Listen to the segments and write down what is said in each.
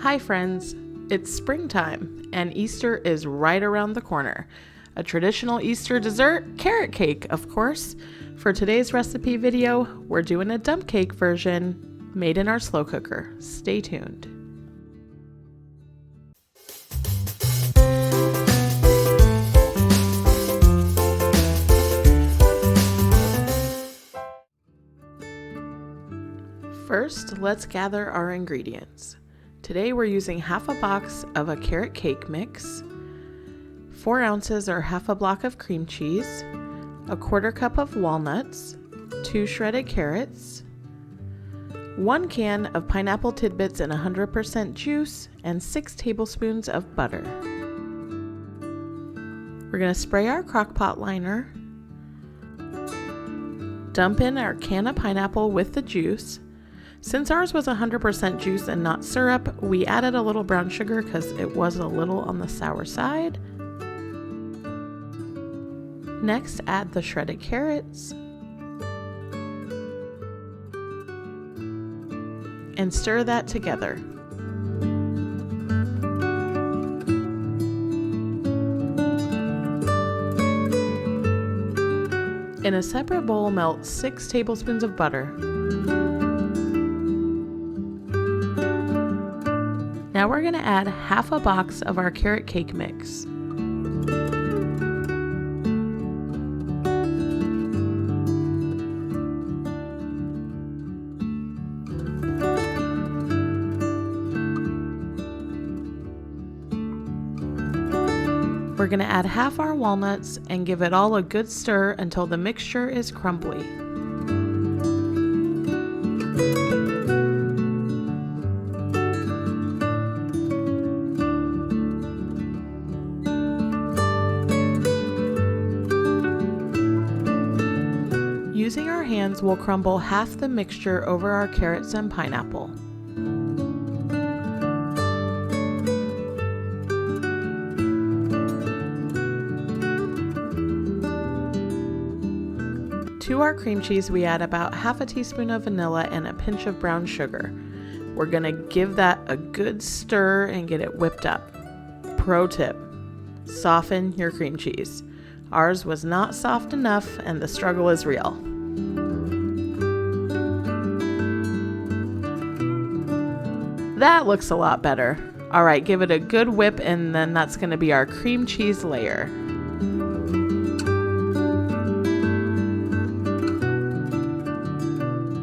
Hi friends, it's springtime and Easter is right around the corner. A traditional Easter dessert, carrot cake, of course. For today's recipe video, we're doing a dump cake version made in our slow cooker. Stay tuned. First, let's gather our ingredients. Today we're using half a box of a carrot cake mix, 4 ounces or half a block of cream cheese, a 1/4 cup of walnuts, 2 shredded carrots, 1 can of pineapple tidbits and 100% juice, and 6 tablespoons of butter. We're going to spray our crock pot liner, dump in our can of pineapple with the juice. Since ours was 100% juice and not syrup, we added a little brown sugar because it was a little on the sour side. Next, add the shredded carrots and stir that together. In a separate bowl, melt 6 tablespoons of butter. Now we're going to add half a box of our carrot cake mix. We're going to add half our walnuts and give it all a good stir until the mixture is crumbly. Using our hands, we'll crumble half the mixture over our carrots and pineapple. To our cream cheese, we add about half a teaspoon of vanilla and a pinch of brown sugar. We're going to give that a good stir and get it whipped up. Pro tip: soften your cream cheese. Ours was not soft enough and the struggle is real. That looks a lot better. All right, give it a good whip and then that's going to be our cream cheese layer.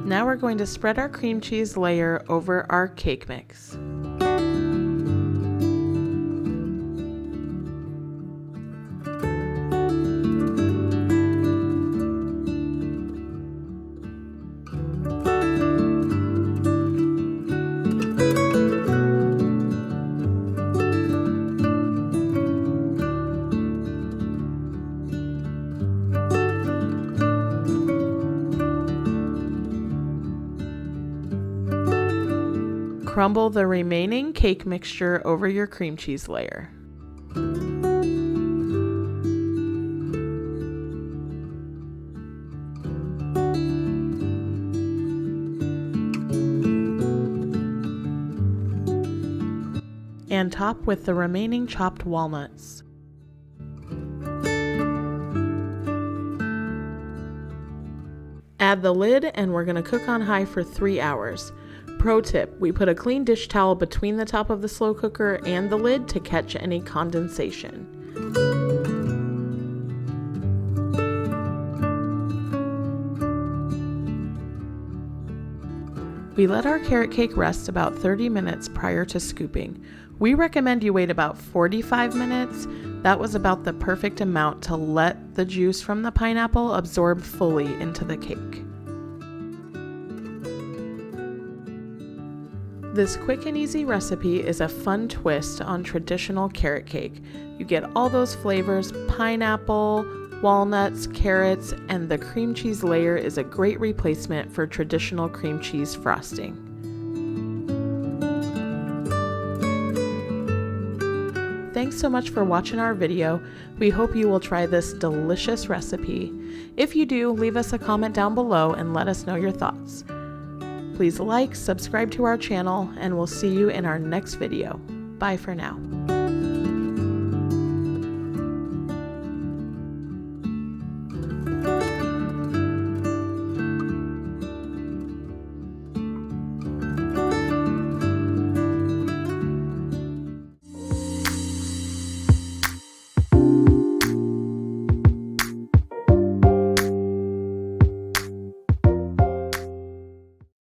Now we're going to spread our cream cheese layer over our cake mix. Crumble the remaining cake mixture over your cream cheese layer. And top with the remaining chopped walnuts. Add the lid and we're going to cook on high for 3 hours. Pro tip: we put a clean dish towel between the top of the slow cooker and the lid to catch any condensation. We let our carrot cake rest about 30 minutes prior to scooping. We recommend you wait about 45 minutes. That was about the perfect amount to let the juice from the pineapple absorb fully into the cake. This quick and easy recipe is a fun twist on traditional carrot cake. You get all those flavors: pineapple, walnuts, carrots, and the cream cheese layer is a great replacement for traditional cream cheese frosting. Thanks so much for watching our video. We hope you will try this delicious recipe. If you do, leave us a comment down below and let us know your thoughts. Please like, subscribe to our channel, and we'll see you in our next video. Bye for now.